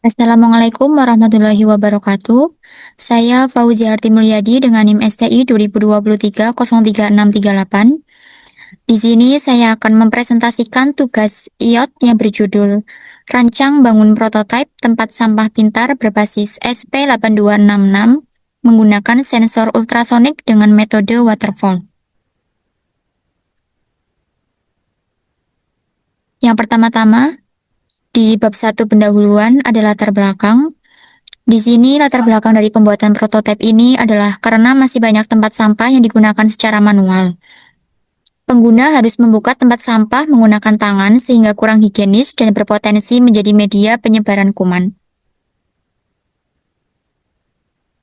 Assalamualaikum warahmatullahi wabarakatuh. Saya Fauzia Arti Mulyadi dengan NIM STI 2023-03638. Di sini saya akan mempresentasikan tugas IOT yang berjudul Rancang Bangun Prototipe Tempat Sampah Pintar berbasis SP8266 menggunakan sensor ultrasonik dengan metode waterfall. Yang pertama-tama, di bab 1 pendahuluan ada latar belakang. Di sini latar belakang dari pembuatan prototipe ini adalah karena masih banyak tempat sampah yang digunakan secara manual. Pengguna harus membuka tempat sampah menggunakan tangan sehingga kurang higienis dan berpotensi menjadi media penyebaran kuman.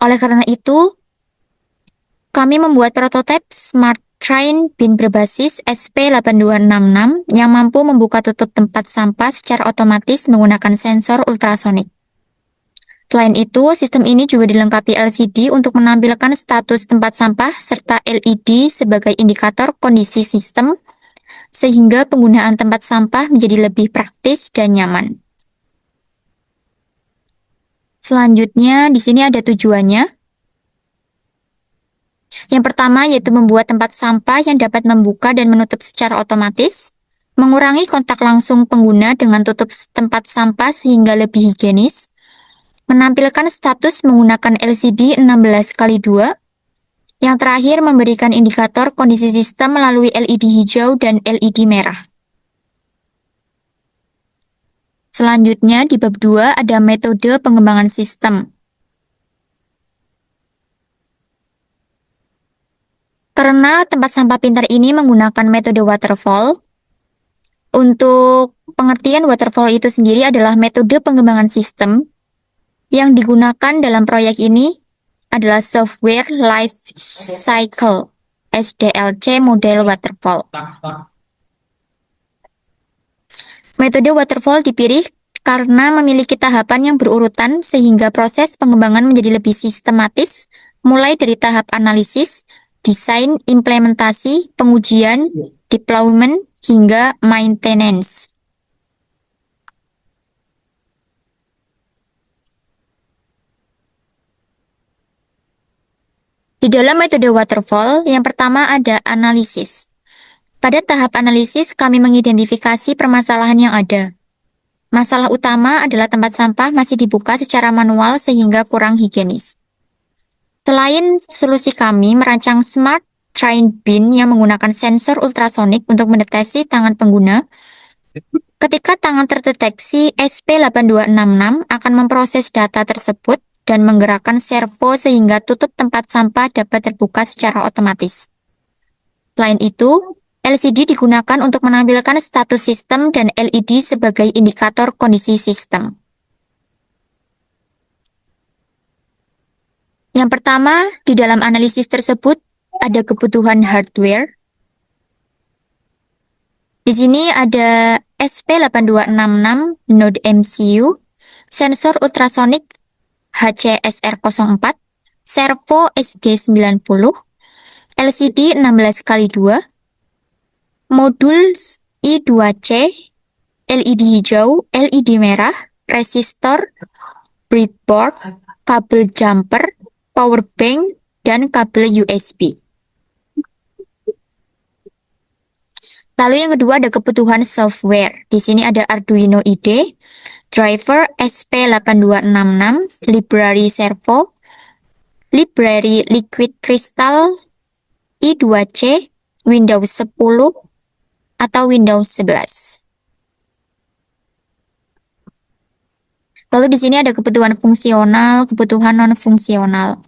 Oleh karena itu, kami membuat prototipe Smart Train Bin berbasis SP8266 yang mampu membuka tutup tempat sampah secara otomatis menggunakan sensor ultrasonik. Selain itu, sistem ini juga dilengkapi LCD untuk menampilkan status tempat sampah serta LED sebagai indikator kondisi sistem, sehingga penggunaan tempat sampah menjadi lebih praktis dan nyaman. Selanjutnya, di sini ada tujuannya. Yang pertama yaitu membuat tempat sampah yang dapat membuka dan menutup secara otomatis, mengurangi kontak langsung pengguna dengan tutup tempat sampah sehingga lebih higienis, menampilkan status menggunakan LCD 16x2, yang terakhir memberikan indikator kondisi sistem melalui LED hijau dan LED merah. Selanjutnya di bab 2 ada metode pengembangan sistem. Karena tempat sampah pintar ini menggunakan metode waterfall, untuk pengertian waterfall itu sendiri adalah metode pengembangan sistem yang digunakan dalam proyek ini adalah Software Life Cycle (SDLC) model waterfall. Metode waterfall dipilih karena memiliki tahapan yang berurutan sehingga proses pengembangan menjadi lebih sistematis, mulai dari tahap analisis, desain, implementasi, pengujian, deployment, hingga maintenance. Di dalam metode waterfall, yang pertama ada analisis. Pada tahap analisis, kami mengidentifikasi permasalahan yang ada. Masalah utama adalah tempat sampah masih dibuka secara manual sehingga kurang higienis. Selain solusi kami merancang Smart Train Bin yang menggunakan sensor ultrasonik untuk mendeteksi tangan pengguna. Ketika tangan terdeteksi, SP8266 akan memproses data tersebut dan menggerakkan servo sehingga tutup tempat sampah dapat terbuka secara otomatis. Selain itu, LCD digunakan untuk menampilkan status sistem dan LED sebagai indikator kondisi sistem. Yang pertama, di dalam analisis tersebut ada kebutuhan hardware. Di sini ada SP8266 Node MCU, sensor ultrasonik HCSR04, servo SG90, LCD 16x2, modul I2C, LED hijau, LED merah, resistor, breadboard, kabel jumper, power bank, dan kabel USB. Lalu yang kedua ada kebutuhan software. Di sini ada Arduino IDE, driver SP8266, library servo, library liquid crystal, I2C, Windows 10, atau Windows 11. Lalu di sini ada kebutuhan fungsional, kebutuhan non-fungsional.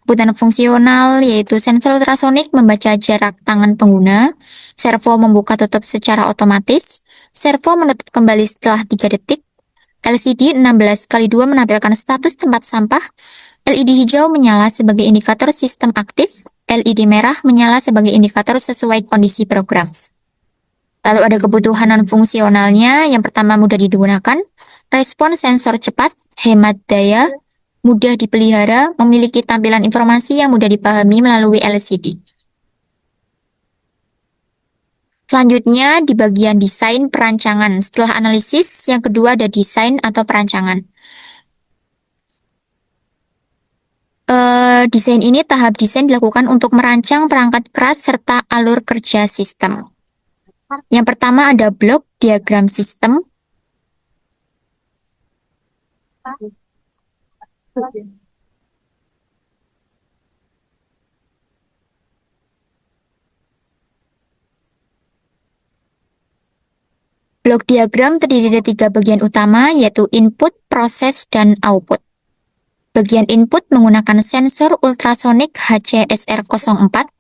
Kebutuhan fungsional yaitu sensor ultrasonik membaca jarak tangan pengguna, servo membuka tutup secara otomatis, servo menutup kembali setelah 3 detik, LCD 16x2 menampilkan status tempat sampah, LED hijau menyala sebagai indikator sistem aktif, LED merah menyala sebagai indikator sesuai kondisi program. Lalu ada kebutuhan non-fungsionalnya, yang pertama mudah digunakan, respon sensor cepat, hemat daya, mudah dipelihara, memiliki tampilan informasi yang mudah dipahami melalui LCD. Selanjutnya di bagian desain perancangan. Setelah analisis, yang kedua ada desain atau perancangan. Desain ini tahap desain dilakukan untuk merancang perangkat keras serta alur kerja sistem. Yang pertama ada blok diagram sistem. Blok diagram terdiri dari 3 bagian utama, yaitu input, proses, dan output. Bagian input menggunakan sensor ultrasonik HCSR04.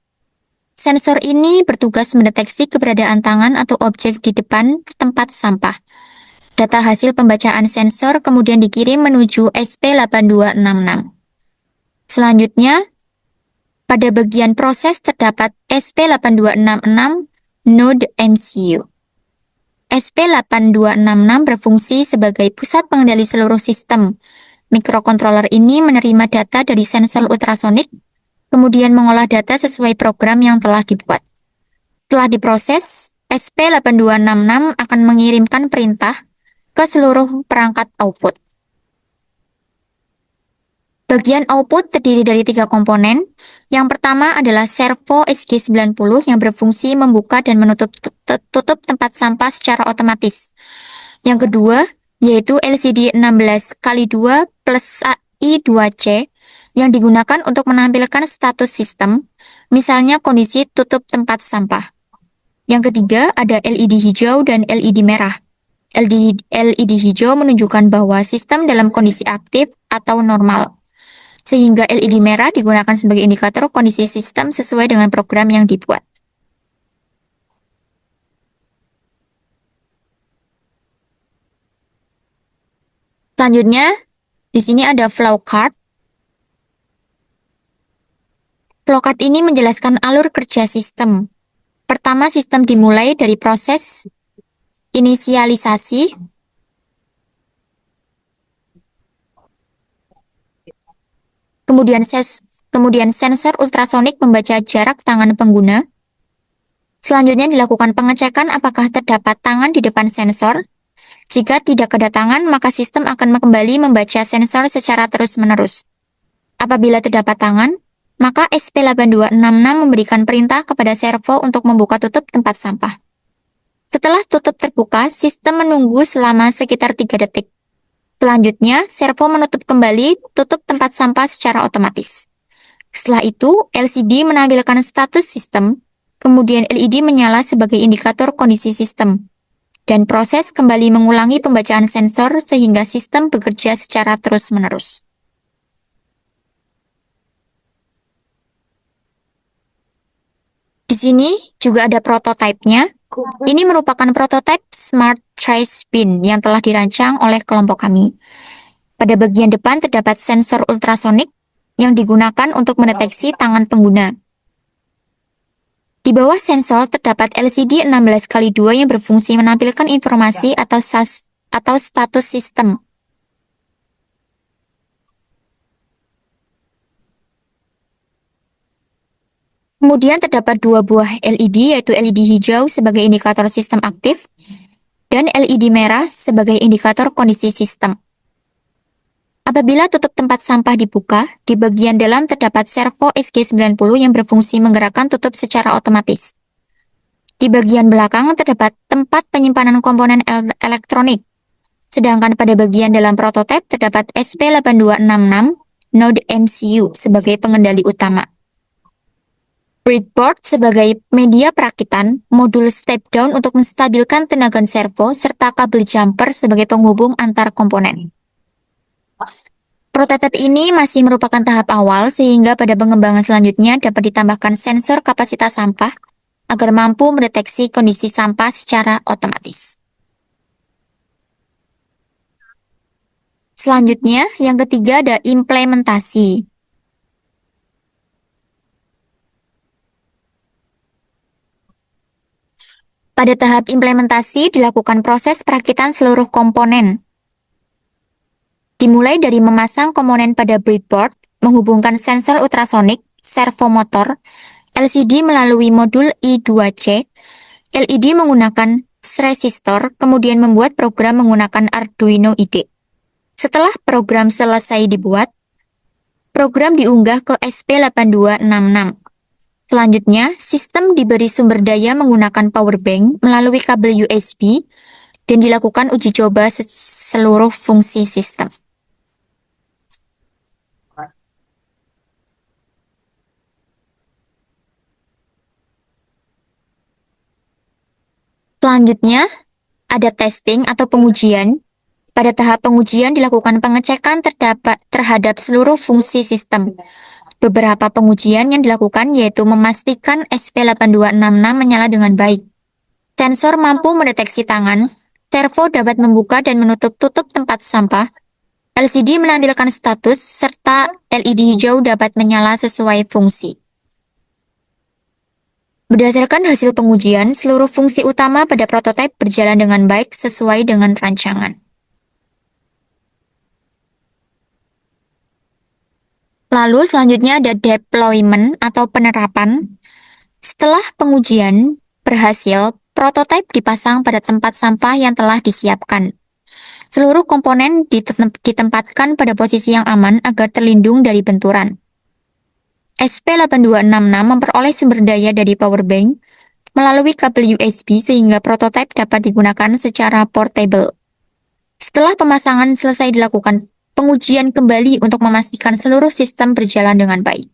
Sensor ini bertugas mendeteksi keberadaan tangan atau objek di depan tempat sampah. Data hasil pembacaan sensor kemudian dikirim menuju SP8266. Selanjutnya, pada bagian proses terdapat SP8266 node MCU. SP8266 berfungsi sebagai pusat pengendali seluruh sistem. Mikrokontroler ini menerima data dari sensor ultrasonik, kemudian mengolah data sesuai program yang telah dibuat. Setelah diproses, SP8266 akan mengirimkan perintah ke seluruh perangkat output. Bagian output terdiri dari 3 komponen. Yang pertama adalah servo SG90 yang berfungsi membuka dan menutup tutup tempat sampah secara otomatis. Yang kedua, yaitu LCD 16x2 plus I2C yang digunakan untuk menampilkan status sistem, misalnya kondisi tutup tempat sampah. Yang ketiga, ada LED hijau dan LED merah. LED hijau menunjukkan bahwa sistem dalam kondisi aktif atau normal, sehingga LED merah digunakan sebagai indikator kondisi sistem sesuai dengan program yang dibuat. Selanjutnya, di sini ada flowchart. Flowchart ini menjelaskan alur kerja sistem. Pertama, sistem dimulai dari proses inisialisasi, kemudian sensor ultrasonik membaca jarak tangan pengguna. Selanjutnya dilakukan pengecekan apakah terdapat tangan di depan sensor. Jika tidak ada tangan, maka sistem akan kembali membaca sensor secara terus-menerus. Apabila terdapat tangan, maka SP8266 memberikan perintah kepada servo untuk membuka tutup tempat sampah. Setelah tutup terbuka, sistem menunggu selama sekitar 3 detik. Selanjutnya, servo menutup kembali tutup tempat sampah secara otomatis. Setelah itu, LCD menampilkan status sistem, kemudian LED menyala sebagai indikator kondisi sistem, dan proses kembali mengulangi pembacaan sensor sehingga sistem bekerja secara terus-menerus. Di sini juga ada prototipenya. Ini merupakan prototip Smart Trace Bin yang telah dirancang oleh kelompok kami. Pada bagian depan terdapat sensor ultrasonik yang digunakan untuk mendeteksi tangan pengguna. Di bawah sensor terdapat LCD 16x2 yang berfungsi menampilkan informasi atau status sistem. Kemudian terdapat 2 buah LED, yaitu LED hijau sebagai indikator sistem aktif dan LED merah sebagai indikator kondisi sistem. Apabila tutup tempat sampah dibuka, di bagian dalam terdapat servo SG90 yang berfungsi menggerakkan tutup secara otomatis. Di bagian belakang terdapat tempat penyimpanan komponen elektronik. Sedangkan pada bagian dalam prototip terdapat SP8266 node MCU sebagai pengendali utama. Breadboard sebagai media perakitan, modul step down untuk menstabilkan tenaga servo, serta kabel jumper sebagai penghubung antar komponen. Prototip ini masih merupakan tahap awal, sehingga pada pengembangan selanjutnya dapat ditambahkan sensor kapasitas sampah agar mampu mendeteksi kondisi sampah secara otomatis. Selanjutnya, yang ketiga ada implementasi. Pada tahap implementasi dilakukan proses perakitan seluruh komponen. Dimulai dari memasang komponen pada breadboard, menghubungkan sensor ultrasonik, servo motor, LCD melalui modul I2C, LED menggunakan resistor, kemudian membuat program menggunakan Arduino IDE. Setelah program selesai dibuat, program diunggah ke SP8266. Selanjutnya, sistem diberi sumber daya menggunakan power bank melalui kabel USB dan dilakukan uji coba seluruh fungsi sistem. Selanjutnya, ada testing atau pengujian. Pada tahap pengujian dilakukan pengecekan terhadap seluruh fungsi sistem. Beberapa pengujian yang dilakukan yaitu memastikan SP8266 menyala dengan baik. Sensor mampu mendeteksi tangan, servo dapat membuka dan menutup-tutup tempat sampah, LCD menampilkan status, serta LED hijau dapat menyala sesuai fungsi. Berdasarkan hasil pengujian, seluruh fungsi utama pada prototipe berjalan dengan baik sesuai dengan rancangan. Lalu selanjutnya ada deployment atau penerapan. Setelah pengujian berhasil, prototipe dipasang pada tempat sampah yang telah disiapkan. Seluruh komponen ditempatkan pada posisi yang aman agar terlindung dari benturan. SP8266 memperoleh sumber daya dari power bank melalui kabel USB sehingga prototipe dapat digunakan secara portable. Setelah pemasangan selesai dilakukan pengujian kembali untuk memastikan seluruh sistem berjalan dengan baik.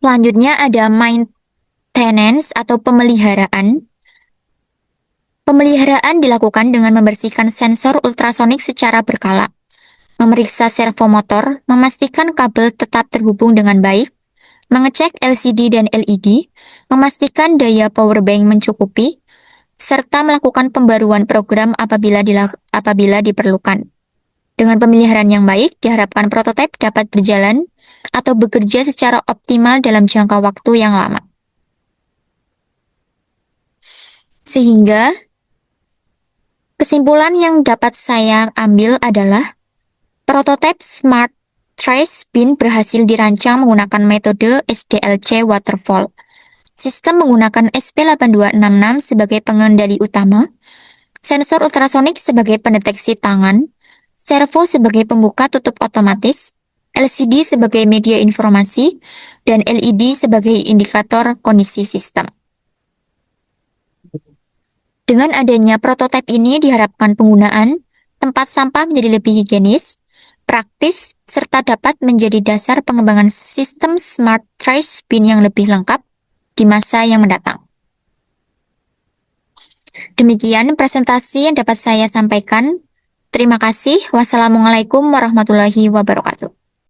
Selanjutnya ada maintenance atau pemeliharaan. Pemeliharaan dilakukan dengan membersihkan sensor ultrasonik secara berkala, memeriksa servo motor, memastikan kabel tetap terhubung dengan baik, mengecek LCD dan LED, memastikan daya power bank mencukupi, serta melakukan pembaruan program apabila diperlukan. Dengan pemeliharaan yang baik, diharapkan prototipe dapat berjalan atau bekerja secara optimal dalam jangka waktu yang lama. Sehingga, kesimpulan yang dapat saya ambil adalah prototipe Smart Trash Bin berhasil dirancang menggunakan metode SDLC Waterfall. Sistem menggunakan SP8266 sebagai pengendali utama, sensor ultrasonik sebagai pendeteksi tangan, servo sebagai pembuka tutup otomatis, LCD sebagai media informasi, dan LED sebagai indikator kondisi sistem. Dengan adanya prototipe ini diharapkan penggunaan tempat sampah menjadi lebih higienis, praktis, serta dapat menjadi dasar pengembangan sistem Smart Trash Bin yang lebih lengkap di masa yang mendatang. Demikian presentasi yang dapat saya sampaikan. Terima kasih. Wassalamualaikum warahmatullahi wabarakatuh.